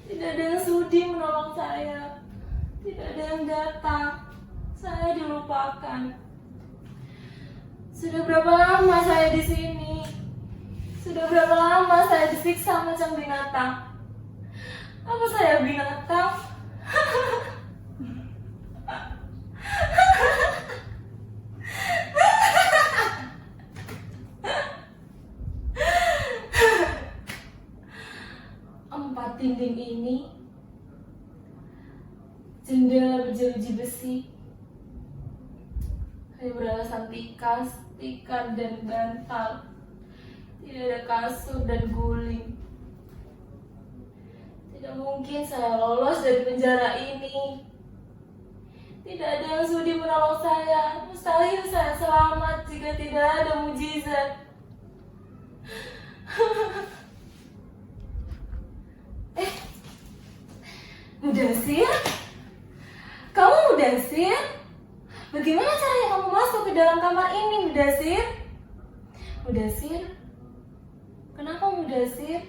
Tidak ada yang sudi menolong saya. Tidak ada yang datang. Saya dilupakan. Sudah berapa lama saya di sini? Sudah berapa lama saya disiksa macam binatang? Apa saya binatang? Empat dinding ini, jendela berjeruji besi, hanya beralasan tikar dan bantal. Tidak ada kasur dan guling. Tidak mungkin saya lolos dari penjara ini. Tidak ada yang sudi menolong saya. Mustahil saya selamat jika tidak ada mujizat. Mudasir? Kamu Mudasir? Bagaimana caranya kamu masuk ke dalam kamar ini, Mudasir? Mudasir? Kenapa Mudasir?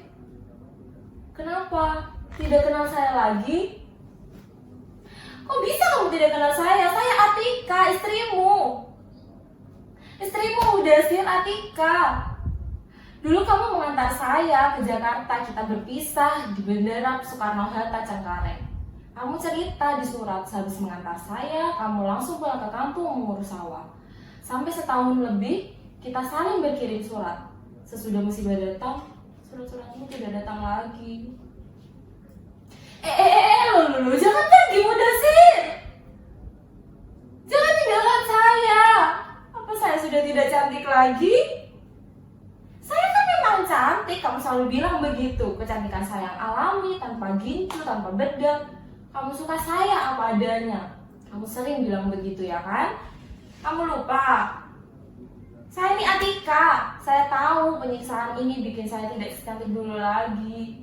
Kenapa? Tidak kenal saya lagi? Kok bisa kamu tidak kenal saya? Saya Atika, istrimu. Istrimu Mudasir, Atika. Dulu kamu mengantar saya ke Jakarta, kita berpisah di Bandara Soekarno-Hatta, Cengkareng. Kamu cerita di surat, sehabis mengantar saya, kamu langsung pulang ke kampung mengurus sawah. Sampai setahun lebih, kita saling berkirim surat. Sesudah musibah datang, surat-suratmu tidak datang lagi. Lu jangan pergi Mudasir. Jangan tinggalkan saya. Apa saya sudah tidak cantik lagi? Saya kan memang cantik, kamu selalu bilang begitu. Kecantikan saya yang alami, tanpa gincu, tanpa bedak. Kamu suka saya apa adanya. Kamu sering bilang begitu ya kan? Kamu lupa. Saya ini Atika. Saya tahu penyiksaan ini bikin saya tidak secantik dulu lagi.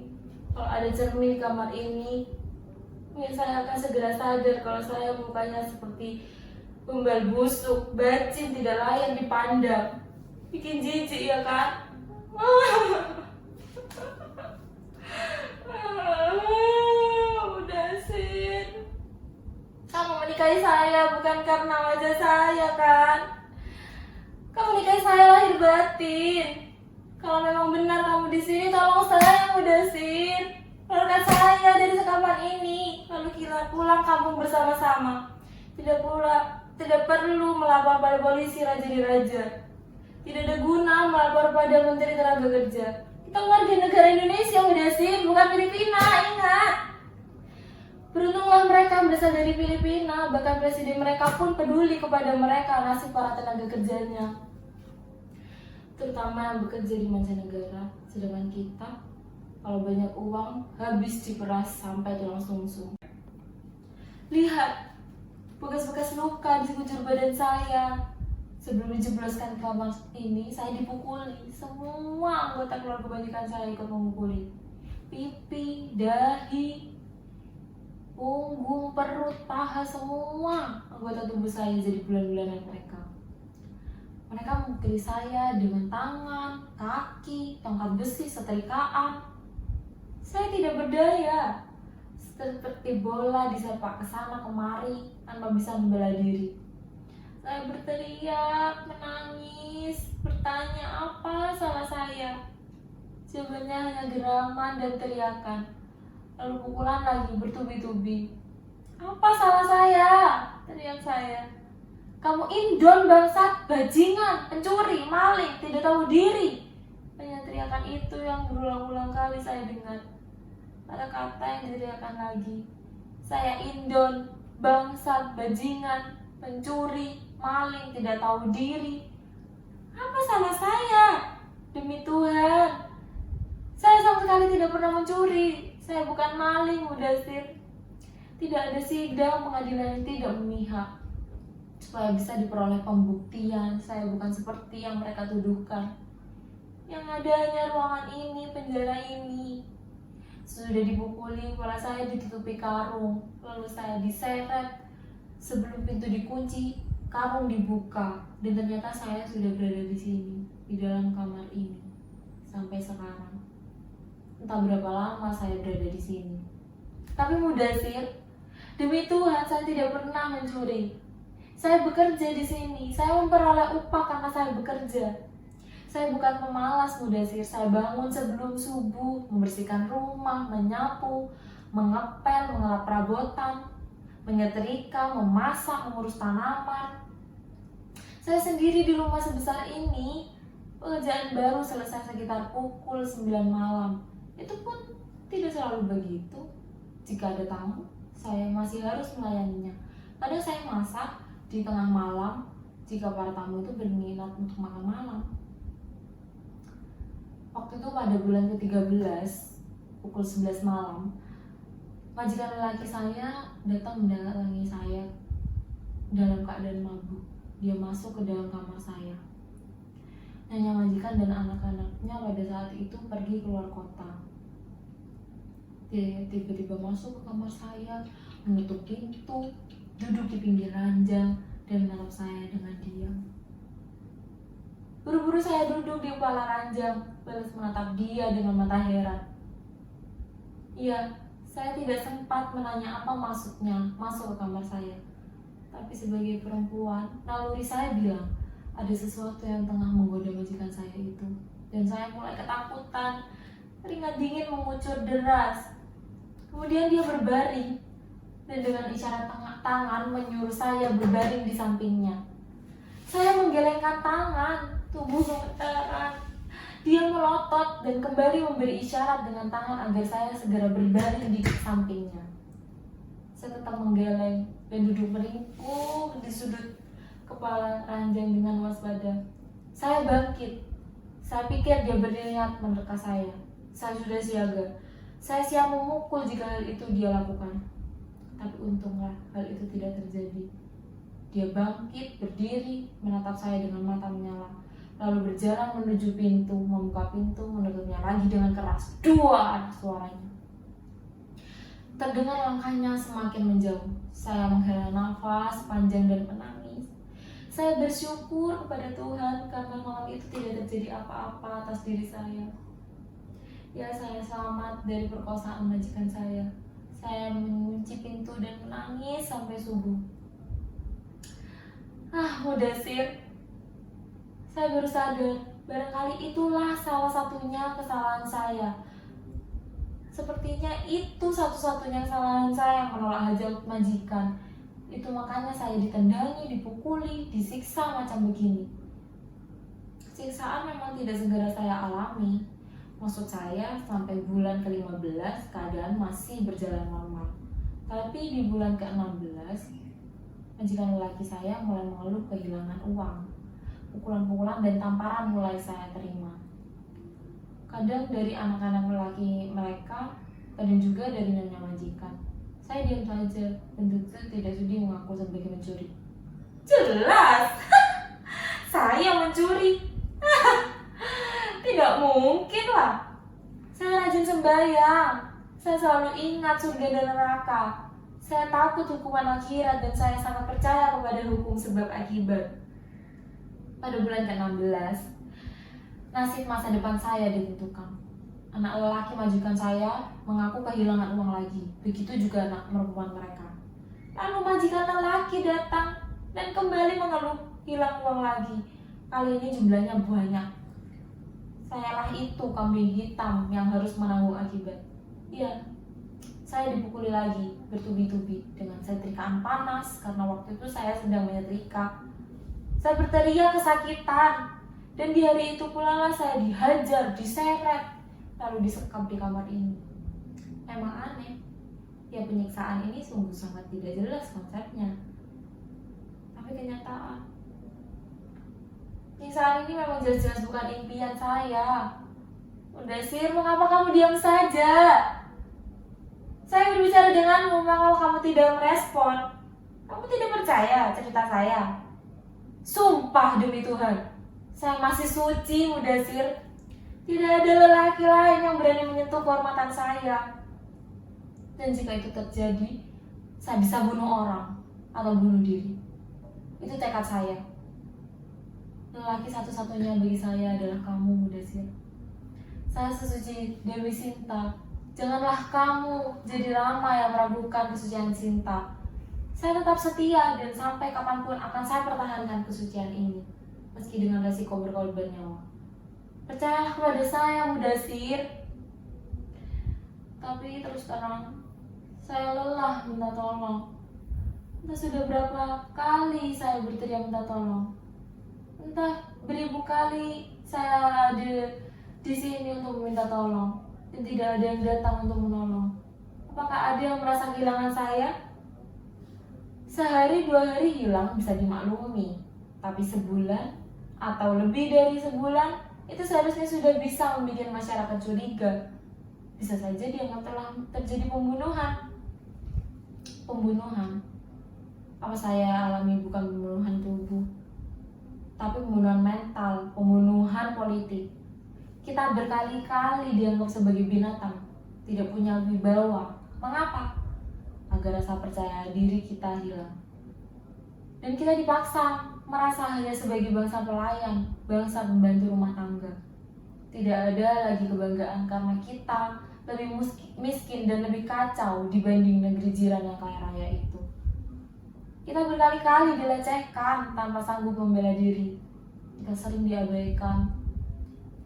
Kalau ada cermin di kamar ini, mungkin saya akan segera sadar kalau saya mukanya seperti umbal busuk, bacin, tidak layak dipandang. Bikin jijik ya kan? Mudasir, kamu menikahi saya bukan karena wajah saya kan? Kamu nikahi saya lahir batin. Kalau memang benar kamu di sini, tolong saya Mudasir. Keluarkan saya dari sekapan ini, lalu kita pulang kampung bersama-sama. Tidak perlu melapor pada polisi raja di raja. Tidak ada guna melapor pada Menteri Tenaga Kerja. Kita warga negara Indonesia, Mudasir, bukan Filipina, ingat. Beruntunglah mereka berasal dari Filipina, bahkan presiden mereka pun peduli kepada mereka, nasib para tenaga kerjanya. Terutama yang bekerja di mancanegara. Sedangkan kita, kalau banyak uang, habis diperas sampai tulang sumsum. Lihat, bekas-bekas luka di sekujur badan saya. Sebelum dijebloskan ke kamar ini, saya dipukuli. Semua anggota keluarga majikan saya ikut memukuli. Pipi, dahi, punggung, perut, paha, semua anggota tubuh saya jadi bulan-bulanan mereka. Mereka memukuli saya dengan tangan, kaki, tongkat besi, setrikaan. Saya tidak berdaya. Seperti bola disepak ke sana kemari tanpa bisa membela diri. Saya berteriak, menangis, bertanya apa salah saya. Jawabannya hanya geraman dan teriakan. Lalu pukulan lagi bertubi-tubi. Apa salah saya? Teriak saya. Kamu indon, bangsat, bajingan, pencuri, maling, tidak tahu diri. Hanya teriakan itu yang berulang-ulang kali saya dengar. Ada kata yang diteriakan lagi. Saya indon, bangsat, bajingan, pencuri, maling, tidak tahu diri. Apa salah saya? Demi Tuhan, saya sama sekali tidak pernah mencuri. Saya bukan maling, Mudasir. Tidak ada sidang pengadilan yang tidak memihak supaya bisa diperoleh pembuktian. Saya bukan seperti yang mereka tuduhkan. Yang ada hanya ruangan ini, penjara ini. Sudah dipukuli, kepala saya ditutupi karung. Lalu saya diseret. Sebelum pintu dikunci, karung dibuka. Dan ternyata saya sudah berada di sini, di dalam kamar ini sampai sekarang. Entah berapa lama saya berada di sini. Tapi Mudasir, demi Tuhan saya tidak pernah mencuri. Saya bekerja di sini, saya memperoleh upah karena saya bekerja. Saya bukan pemalas Mudasir, saya bangun sebelum subuh, membersihkan rumah, menyapu, mengepel, mengelap perabotan, menyetrika, memasak, mengurus tanaman. Saya sendiri di rumah sebesar ini, pekerjaan baru selesai sekitar pukul 9 malam. Itu pun tidak selalu begitu. Jika ada tamu, saya masih harus melayaninya. Kadang saya masak di tengah malam jika para tamu itu berminat untuk makan malam. Waktu itu pada bulan ke-13 pukul 11 malam, majikan lelaki saya datang mendatangi saya dalam keadaan mabuk. Dia masuk ke dalam kamar saya. Nyonya majikan dan anak-anaknya pada saat itu pergi keluar kota. Dia tiba-tiba masuk ke kamar saya, menutup pintu, duduk di pinggir ranjang, dan menatap saya dengan diam. Buru-buru saya duduk di kepala ranjang, balas menatap dia dengan mata heran. Iya, saya tidak sempat menanya apa maksudnya masuk ke kamar saya. Tapi sebagai perempuan, naluri saya bilang, ada sesuatu yang tengah menggoda majikan saya itu. Dan saya mulai ketakutan, keringat dingin mengucur deras. Kemudian dia berbaring, dan dengan isyarat tangan menyuruh saya berbaring di sampingnya. Saya menggelengkan tangan, tubuh gemetaran. Dia melotot dan kembali memberi isyarat dengan tangan agar saya segera berbaring di sampingnya. Saya tetap menggeleng dan duduk meringkuk di sudut kepala ranjang dengan waspada. Saya bangkit. Saya pikir dia berniat menerka saya. Saya sudah siaga. Saya siap memukul jika hal itu dia lakukan. Tapi untunglah hal itu tidak terjadi. Dia bangkit, berdiri, menatap saya dengan mata menyala, lalu berjalan menuju pintu, membuka pintu, menutupnya lagi dengan keras. Duar suaranya. Terdengar langkahnya semakin menjauh. Saya menghela nafas panjang dan menangis. Saya bersyukur kepada Tuhan karena malam itu tidak terjadi apa-apa atas diri saya. Ya, saya selamat dari perkosaan majikan saya. Saya mengunci pintu dan menangis sampai subuh. Mudasir, saya baru sadar, barangkali itulah salah satunya kesalahan saya. Sepertinya itu satu-satunya kesalahan saya yang menolak hajat majikan. Itu makanya saya ditendangi, dipukuli, disiksa macam begini. Siksaan memang tidak segera saya alami. Maksud saya sampai bulan ke-15 keadaan masih berjalan normal. Tapi di bulan ke-16 majikan lelaki saya mulai mengeluh kehilangan uang. Pukulan-pukulan dan tamparan mulai saya terima. Kadang dari anak-anak lelaki mereka, kadang juga dari nyonya majikan. Saya diam saja dan tentu tidak sudi mengaku sebagai mencuri. Jelas, saya mencuri. Tidak mungkin lah. Saya rajin sembahyang. Saya selalu ingat surga dan neraka. Saya takut hukuman akhirat dan saya sangat percaya kepada hukum sebab akibat. Pada bulan ke-16, nasib masa depan saya ditentukan. Anak lelaki majikan saya mengaku kehilangan uang lagi. Begitu juga anak perempuan mereka. Lalu majikan lelaki datang dan kembali mengeluh hilang uang lagi. Kali ini jumlahnya banyak. Sayalah itu kambing hitam yang harus menanggung akibat. Iya, saya dipukuli lagi bertubi-tubi dengan setrikaan panas karena waktu itu saya sedang menyetrika. Saya berteriak kesakitan dan di hari itu pula saya dihajar, diseret, lalu disekap di kamar ini. Emang aneh, ya penyiksaan ini sungguh sangat tidak jelas konsepnya. Tapi kenyataan, penyiksaan ini memang jelas-jelas bukan impian saya. Mudasir, mengapa kamu diam saja? Saya berbicara denganmu, mengapa kamu tidak merespon? Kamu tidak percaya cerita saya? Sumpah demi Tuhan, saya masih suci, Mudasir. Tidak ada lelaki lain yang berani menyentuh kehormatan saya. Dan jika itu terjadi, saya bisa bunuh orang atau bunuh diri. Itu tekad saya. Lelaki satu-satunya bagi saya adalah kamu, Mudasir. Saya sesuci Dewi Sinta, Janganlah kamu jadi Rama yang meragukan kesucian cinta. Saya tetap setia dan sampai kapanpun akan saya pertahankan kesucian ini, meski dengan resiko berkorban nyawa. Percayalah kepada saya, Mudasir. Tapi terus terang, saya lelah minta tolong. Entah sudah berapa kali saya berteriak minta tolong. Entah beribu kali saya ada di sini untuk meminta tolong, dan tidak ada yang datang untuk menolong. Apakah ada yang merasa kehilangan saya? Sehari 2 hari hilang bisa dimaklumi, tapi sebulan atau lebih dari sebulan itu seharusnya sudah bisa membuat masyarakat curiga. Bisa saja dianggap telah terjadi pembunuhan. Apa saya alami bukan pembunuhan tubuh, tapi pembunuhan mental, pembunuhan politik. Kita berkali-kali dianggap sebagai binatang, tidak punya wibawa. Mengapa? Agar rasa percaya diri kita hilang. Dan kita dipaksa merasa hanya sebagai bangsa pelayan, bangsa pembantu rumah tangga. Tidak ada lagi kebanggaan karena kita lebih miskin dan lebih kacau dibanding negeri jiran yang kaya raya itu. Kita berkali-kali dilecehkan tanpa sanggup membela diri. Kita sering diabaikan,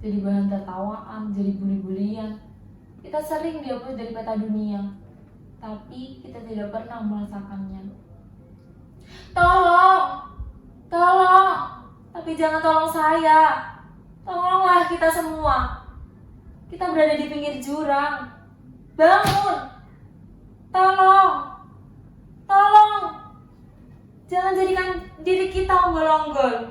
jadi bahan tertawaan, jadi buli-bulian. Kita sering dihapus dari peta dunia, tapi kita tidak pernah merasakannya. Tolong, tapi jangan tolong saya. Tolonglah kita semua. Kita berada di pinggir jurang. Bangun, tolong. Jangan jadikan diri kita onggol-onggol.